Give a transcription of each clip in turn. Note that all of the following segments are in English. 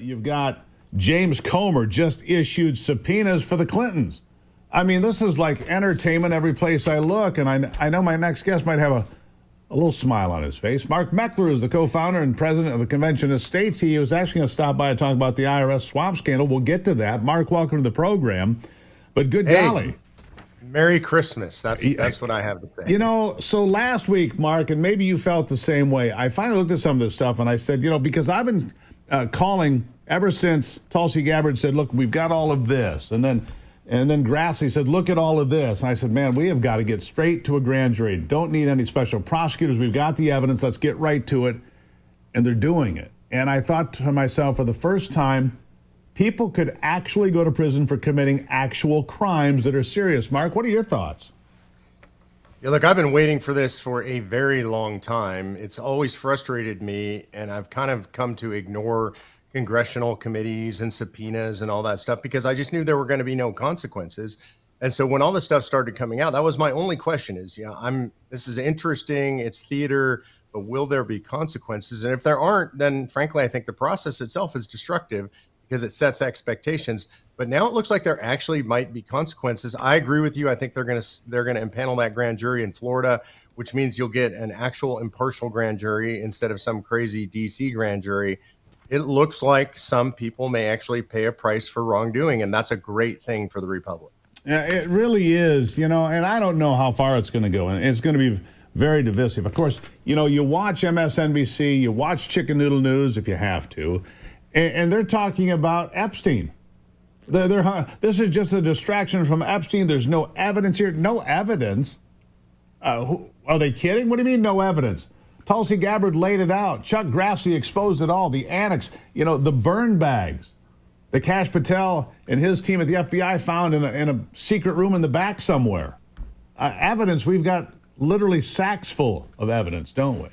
You've got James Comer just issued subpoenas for the Clintons. I mean, this is like entertainment every place I look, and I know my next guest might have a little smile on his face. Mark Meckler is the co-founder and president of the Convention of States. He was actually going to stop by and talk about the IRS swamp scandal. We'll get to that. Mark, welcome to the program. But good golly. Merry Christmas. That's what I have to say. You know, so last week, Mark, and maybe you felt the same way, I finally looked at some of this stuff and I said, you know, because I've been calling ever since Tulsi Gabbard said, look, we've got all of this. And then Grassley said, look at all of this. And I said, man, we have got to get straight to a grand jury. Don't need any special prosecutors. We've got the evidence. Let's get right to it. And they're doing it. And I thought to myself, for the first time, people could actually go to prison for committing actual crimes that are serious. Mark, what are your thoughts? Yeah, look, I've been waiting for this for a very long time. It's always frustrated me, and I've kind of come to ignore congressional committees and subpoenas and all that stuff because I just knew there were going to be no consequences. And so when all this stuff started coming out, that was my only question is, this is interesting, it's theater, but will there be consequences? And if there aren't, then frankly, I think the process itself is destructive because it sets expectations. But now it looks like there actually might be consequences. I agree with you. I think they're going to impanel that grand jury in Florida, which means you'll get an actual impartial grand jury instead of some crazy DC grand jury. It looks like some people may actually pay a price for wrongdoing, and that's a great thing for the Republic. Yeah, it really is, you know, and I don't know how far it's going to go, and it's going to be very divisive. Of course, you know, you watch MSNBC, you watch Chicken Noodle News if you have to, and they're talking about Epstein. This is just a distraction from Epstein. There's no evidence here. No evidence? Are they kidding? What do you mean no evidence? Tulsi Gabbard laid it out. Chuck Grassley exposed it all. The annex, you know, the burn bags. The Kash Patel and his team at the FBI found in a secret room in the back somewhere. Evidence, we've got literally sacks full of evidence, don't we?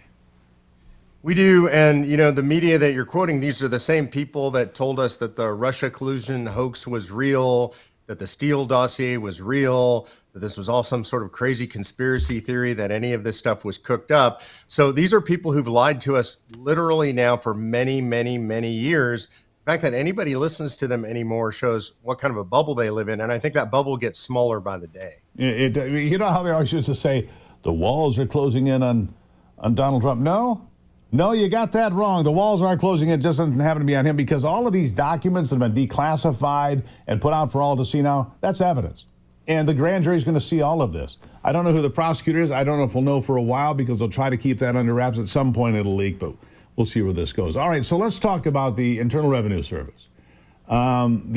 We do, and you know, the media that you're quoting, these are the same people that told us that the Russia collusion hoax was real, that the Steele dossier was real, that this was all some sort of crazy conspiracy theory, that any of this stuff was cooked up. So these are people who've lied to us literally now for many, many, many years. The fact that anybody listens to them anymore shows what kind of a bubble they live in, and I think that bubble gets smaller by the day. You know how they always used to say, the walls are closing in on Donald Trump? No, you got that wrong. The walls aren't closing in. It just doesn't happen to be on him because all of these documents that have been declassified and put out for all to see now, that's evidence. And the grand jury is going to see all of this. I don't know who the prosecutor is. I don't know if we'll know for a while because they'll try to keep that under wraps. At some point it'll leak, but we'll see where this goes. All right, so let's talk about the Internal Revenue Service. The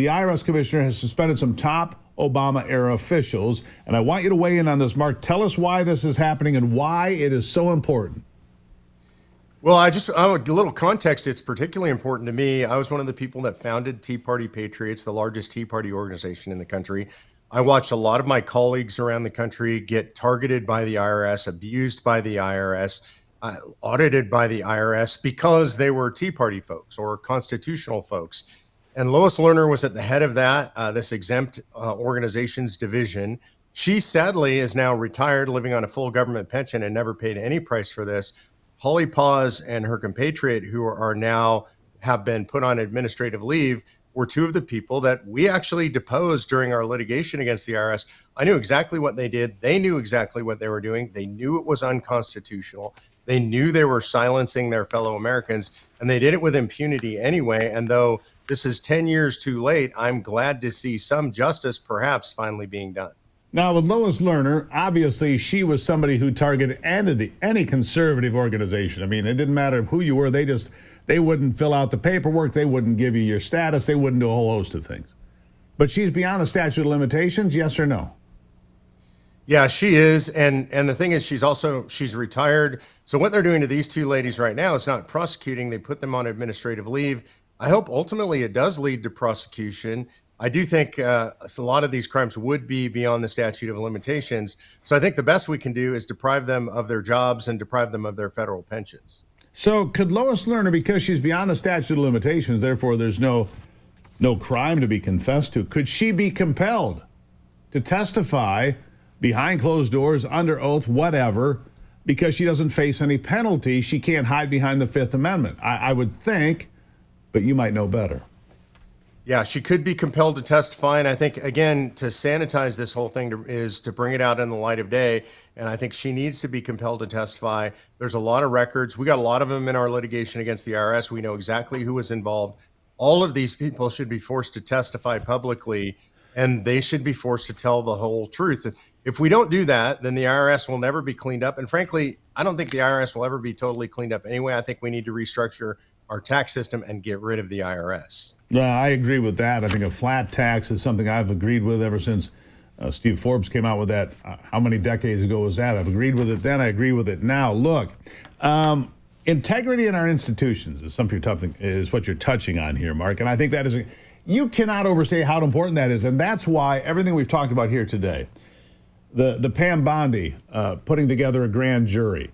IRS commissioner has suspended some top Obama-era officials, and I want you to weigh in on this. Mark, tell us why this is happening and why it is so important. Well, a little context, it's particularly important to me. I was one of the people that founded Tea Party Patriots, the largest Tea Party organization in the country. I watched a lot of my colleagues around the country get targeted by the IRS, abused by the IRS, audited by the IRS because they were Tea Party folks or constitutional folks. And Lois Lerner was at the head of that, this exempt organizations division. She sadly is now retired, living on a full government pension and never paid any price for this. Holly Paz and her compatriot, who are now have been put on administrative leave, were two of the people that we actually deposed during our litigation against the IRS. I knew exactly what they did. They knew exactly what they were doing. They knew it was unconstitutional. They knew they were silencing their fellow Americans, and they did it with impunity anyway. And though this is 10 years too late, I'm glad to see some justice perhaps finally being done. Now, with Lois Lerner, obviously she was somebody who targeted any conservative organization. I mean, it didn't matter who you were. They wouldn't fill out the paperwork. They wouldn't give you your status. They wouldn't do a whole host of things. But she's beyond the statute of limitations, yes or no? Yeah, she is. And the thing is, she's retired. So what they're doing to these two ladies right now is not prosecuting. They put them on administrative leave. I hope ultimately it does lead to prosecution. I do think a lot of these crimes would be beyond the statute of limitations. So I think the best we can do is deprive them of their jobs and deprive them of their federal pensions. So could Lois Lerner, because she's beyond the statute of limitations, therefore there's no crime to be confessed to, could she be compelled to testify behind closed doors, under oath, whatever, because she doesn't face any penalty? She can't hide behind the Fifth Amendment. I would think but you might know better. Yeah, she could be compelled to testify. And I think, again, to sanitize this whole thing is to bring it out in the light of day. And I think she needs to be compelled to testify. There's a lot of records. We got a lot of them in our litigation against the IRS. We know exactly who was involved. All of these people should be forced to testify publicly, and they should be forced to tell the whole truth. If we don't do that, then the IRS will never be cleaned up. And frankly, I don't think the IRS will ever be totally cleaned up anyway. I think we need to restructure our tax system and get rid of the IRS. Yeah, I agree with that. I think a flat tax is something I've agreed with ever since Steve Forbes came out with that. How many decades ago was that? I've agreed with it then. I agree with it now. Look, integrity in our institutions is is what you're touching on here, Mark. And I think that is, you cannot overstate how important that is. And that's why everything we've talked about here today, the Pam Bondi putting together a grand jury,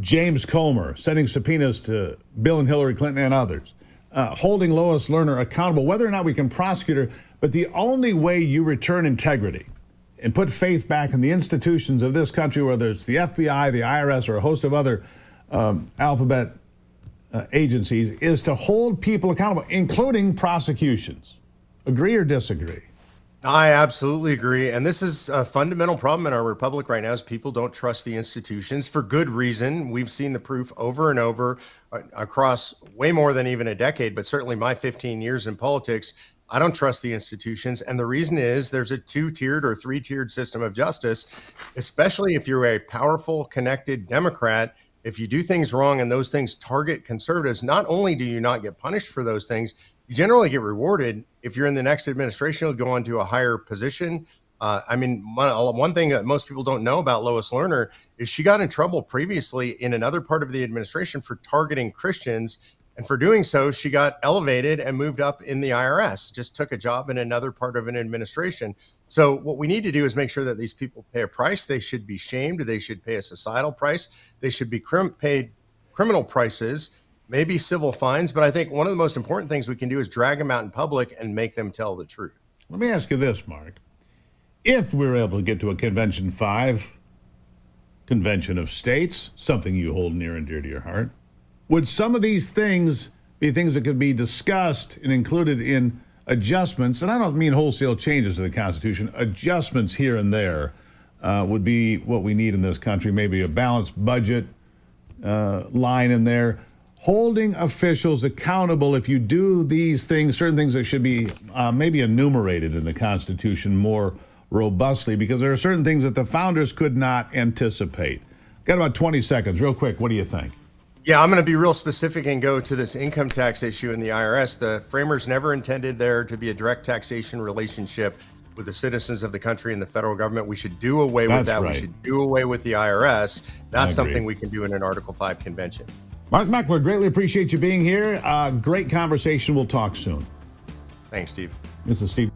James Comer sending subpoenas to Bill and Hillary Clinton and others, holding Lois Lerner accountable, whether or not we can prosecute her. But the only way you return integrity and put faith back in the institutions of this country, whether it's the FBI, the IRS, or a host of other alphabet agencies, is to hold people accountable, including prosecutions. Agree or disagree? I absolutely agree. And this is a fundamental problem in our republic right now is people don't trust the institutions for good reason. We've seen the proof over and over across way more than even a decade, but certainly my 15 years in politics, I don't trust the institutions. And the reason is there's a 2-tiered or 3-tiered system of justice, especially if you're a powerful, connected Democrat. If you do things wrong and those things target conservatives, not only do you not get punished for those things, you generally get rewarded. If you're in the next administration, you'll go on to a higher position. One thing that most people don't know about Lois Lerner is she got in trouble previously in another part of the administration for targeting Christians. And for doing so, she got elevated and moved up in the IRS, just took a job in another part of an administration. So what we need to do is make sure that these people pay a price. They should be shamed. They should pay a societal price. They should be paid criminal prices, maybe civil fines. But I think one of the most important things we can do is drag them out in public and make them tell the truth. Let me ask you this, Mark. If we're able to get to a Convention 5, Convention of States, something you hold near and dear to your heart, would some of these things be things that could be discussed and included in adjustments? And I don't mean wholesale changes to the Constitution. Adjustments here and there would be what we need in this country. Maybe a balanced budget line in there. Holding officials accountable if you do these things, certain things that should be maybe enumerated in the Constitution more robustly, because there are certain things that the founders could not anticipate. Got about 20 seconds. Real quick, what do you think? Yeah, I'm going to be real specific and go to this income tax issue in the IRS. The framers never intended there to be a direct taxation relationship with the citizens of the country and the federal government. We should do away with that. Right. We should do away with the IRS. That's something we can do in an Article 5 convention. Mark Meckler, greatly appreciate you being here. Great conversation. We'll talk soon. Thanks, Steve. This is Steve.